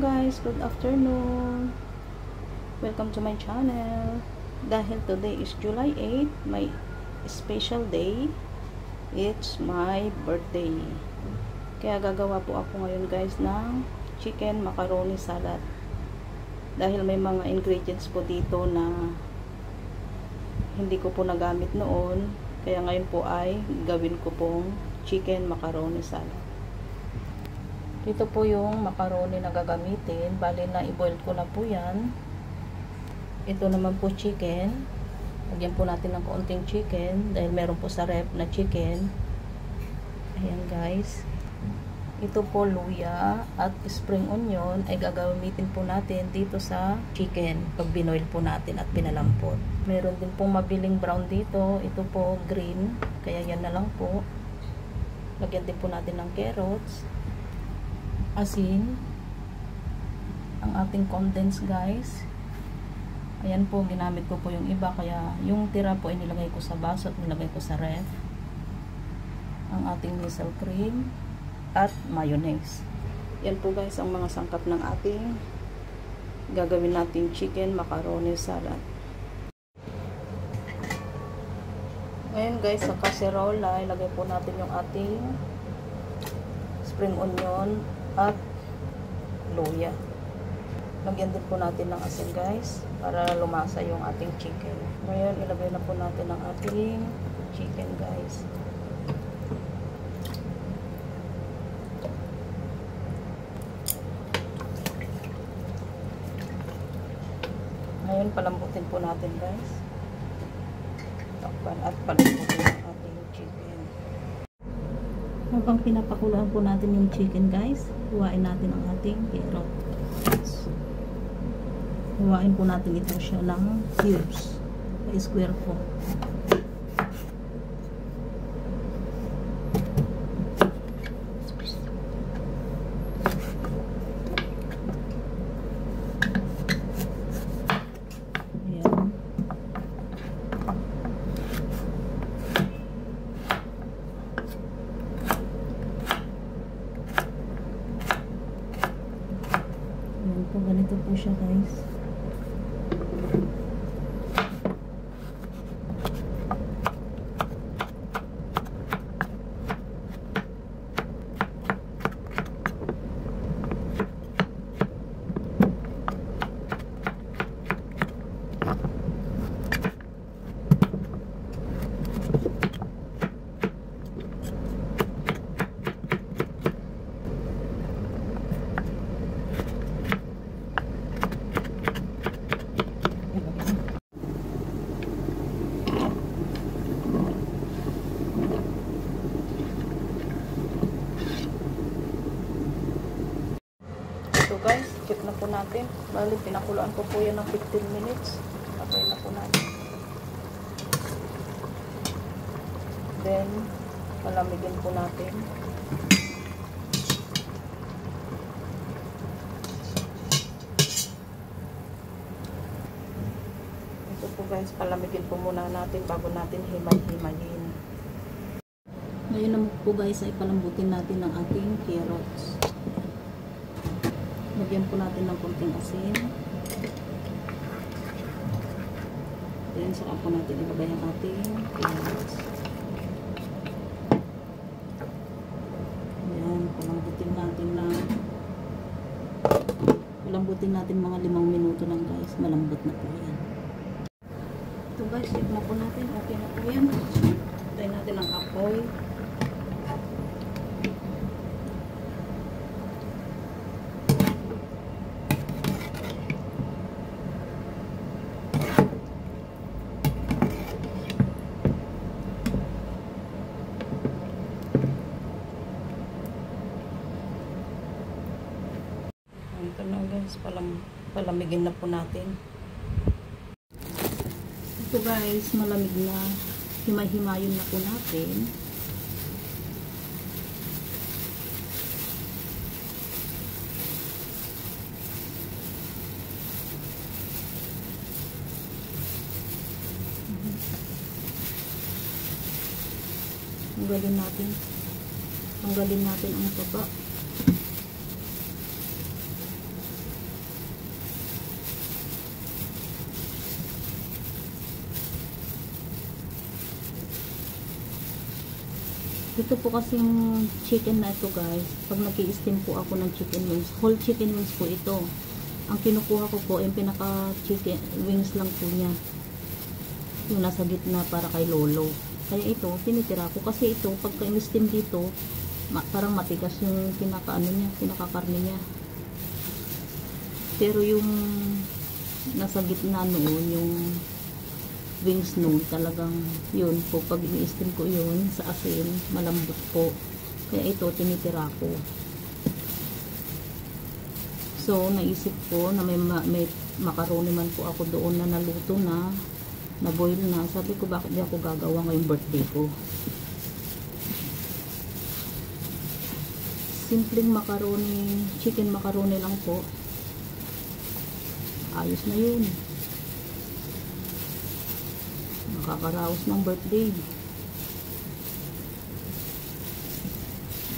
guys, good afternoon. Welcome to my channel. Dahil today is July 8, my special day. It's my birthday. Kaya gagawa po ako ngayon guys ng chicken macaroni salad. Dahil may mga ingredients po dito na hindi ko po nagamit noon. Kaya ngayon po ay gawin ko pong chicken macaroni salad. Ito po yung macaroni na gagamitin. Bali na i-boil ko na po yan. Ito naman po chicken. Lagyan po natin ng kaunting chicken. Dahil meron po sa ref na chicken. Ayan guys. Ito po luya at spring onion ay gagamitin po natin dito sa chicken. Pag binoil po natin at pinalampot. Meron din pong mabiling brown dito. Ito po green. Kaya yan na lang po. Lagyan din po natin ng carrots. Asin, ang ating condensed guys. Ayan po, ginamit ko po yung iba, kaya yung tira po ay nilagay ko sa baso at nilagay ko sa ref. Ang ating miso cream at mayonnaise. Yan po guys ang mga sangkap ng ating gagawin nating chicken macaroni salad. Ngayon guys, sa kaserola ilagay po natin yung ating spring onion at luya. Lagyan din po natin ng asin guys para lumasa yung ating chicken. Ngayon ilagay na po natin ang ating chicken guys. Ngayon palambutin po natin guys. Takpan at palambutin ang ating chicken. Habang pinapakuluan po natin yung chicken guys, huwain natin ang ating carrots. Huwain po natin ito siya ng cubes. Pa-square po. Ganito po siya guys. Guys, check na po natin. Bali, pinakuluan ko po yan ng 15 minutes. Tapos na po natin. Then, palamigin po natin. Ito po guys, palamigin po muna natin bago natin himay-himayin. Ngayon naman po guys, ay palambutin natin ang ating carrots. Lagyan po natin ng konting asin. Then, saka po natin ilagay ang ating carrots. Ayan, palambutin natin mga 5 minuto lang guys. Malambot na po yan. Ito guys, check na po natin. Okay na po yan. Tayo natin ang apoy. Ito na guys, palamigin na po natin. Ito guys, malamig na. Himay-himayin na po natin. Tanggalin natin ang taba. Ito po kasing chicken na ito guys, pag nag-i-steam po ako ng chicken wings, whole chicken wings po ito. Ang kinukuha ko po, yung pinaka chicken wings lang po niya. Yung nasa gitna para kay lolo. Kaya ito, tinitira ko. Kasi ito, pagka in-steam dito, parang matigas yung pinaka-ano niya, pinaka-karne niya. Pero yung nasa gitna noon, yung wings noon, talagang yun po, pag i-steam ko yun sa asin, malambot po. Kaya ito, tinitira ko. So, naisip ko na may macaroni man po ako doon na naluto na, na-boil na. Sabi ko, bakit di ako gagawa ngayong birthday ko? Simpleng macaroni, chicken macaroni lang po. Ayos na yun. Nakakaraos ng birthday.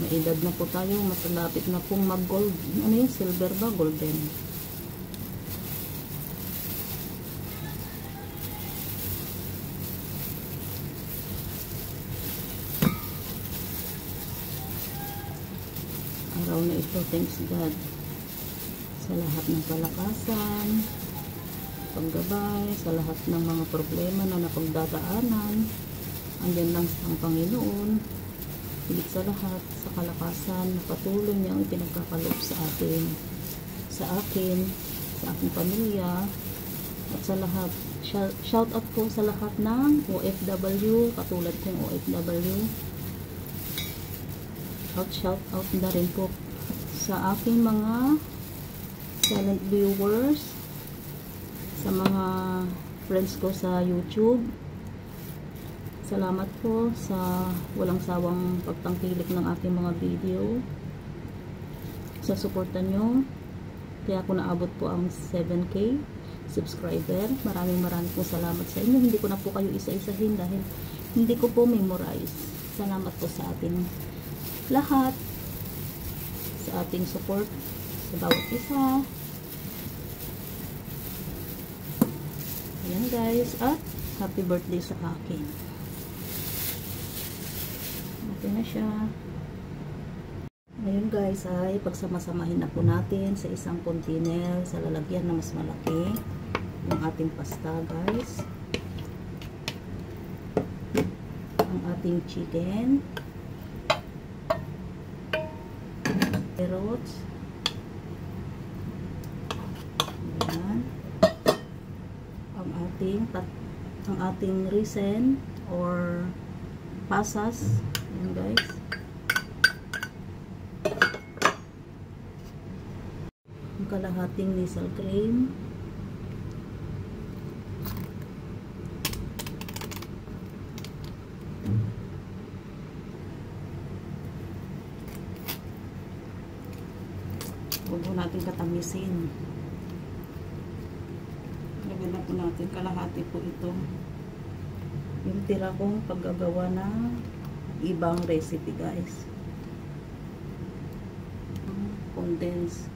May edad na po tayo, matalapit na pong mag-gold. Ano yun? Silver ba? Golden. Araw na ito, thanks God sa lahat ng kalakasan, paggabay, sa lahat ng mga problema na napagdadaanan. Andyan lang ang Panginoon, higit sa lahat, sa kalakasan na patuloy niyang ipinagkakaloob sa atin, sa akin, sa aking pamilya, at sa lahat. Shout out po sa lahat ng OFW, katulad kong OFW. Shout out na rin po sa aking mga silent viewers, sa mga friends ko sa YouTube. Salamat po sa walang sawang pagtangkilik ng aking mga video, sa suporta nyo. Kaya ako naabot po ang 7K subscriber. Maraming pong salamat sa inyo. Hindi ko na po kayo isa-isahin dahil hindi ko po memorize. Salamat po sa ating lahat, sa ating support sa bawat isa. Ayan guys, at happy birthday sa akin. Okay na siya. Ngayon guys ay pagsamasamahin na po natin sa isang container, sa lalagyan na mas malaki, yung ating pasta guys, ang ating chicken, carrots, ayan, ang ating raisin or pasas, ayan guys, ang kalahating nasal cream, huwag po natin katamisin. Lagyan na po natin, kalahati po ito. Yung tira kong paggagawa ng ibang recipe guys. Condense.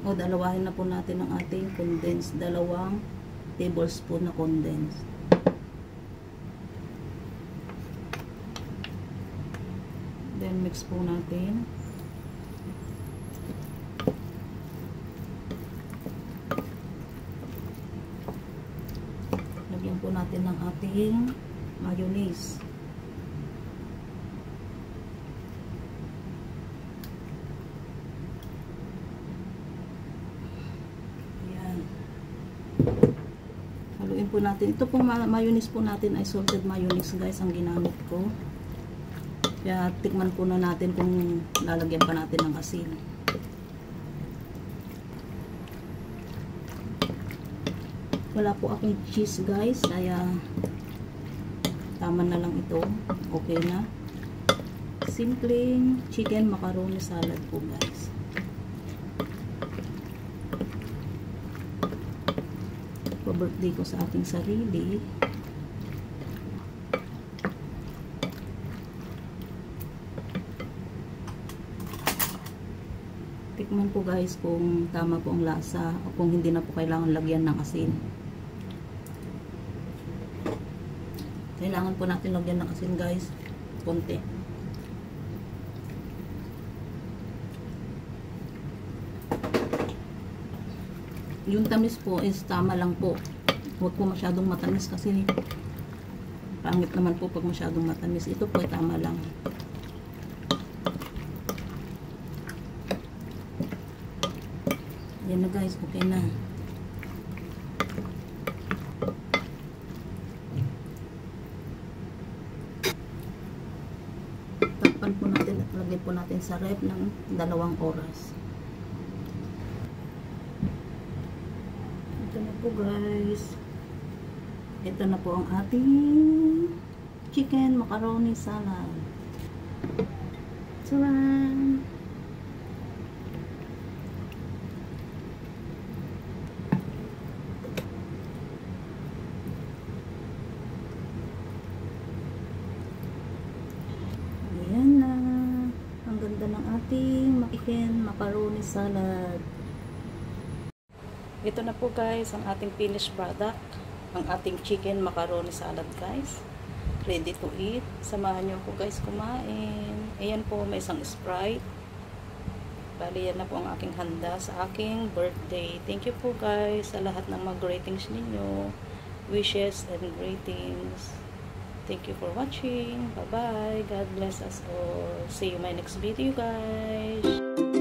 O dalawahin na po natin ang ating condense. 2 tablespoon na condense. Then mix po natin. Lagyan po natin ng ating mayonnaise. Ayan. Haluin po natin. Ito pong mayonnaise po natin ay salted mayonnaise guys ang ginamit ko. Kaya tikman po na natin kung lalagyan pa natin ng asin. Wala po akong cheese guys, kaya tama na lang ito. Okay na. Simpleng chicken macaroni salad po guys. Pa-birthday ko sa aking sarili. Tikman po guys kung tama po ang lasa o kung hindi na po kailangan lagyan ng asin. Kailangan po natin lagyan ng asin guys konti. Yung tamis po is tama lang po. Huwag po masyadong matamis kasi pangit naman po pag masyadong matamis. Ito po ay tama lang. Yan na guys, okay na. Takpan po natin at lagay po natin sa ref ng 2 oras. Ito na po guys. Ito na po ang ating chicken macaroni salad. Saran! Ayan na. Ang ganda ng ating chicken macaroni salad. Ito na po guys ang ating finished product. Ang ating chicken macaroni salad guys. Ready to eat. Samahan nyo po guys kumain. Ayan po, may isang Sprite. Bali yan na po ang aking handa sa aking birthday. Thank you po guys sa lahat ng mga greetings ninyo. Wishes and greetings. Thank you for watching. Bye bye. God bless us all. See you in my next video guys.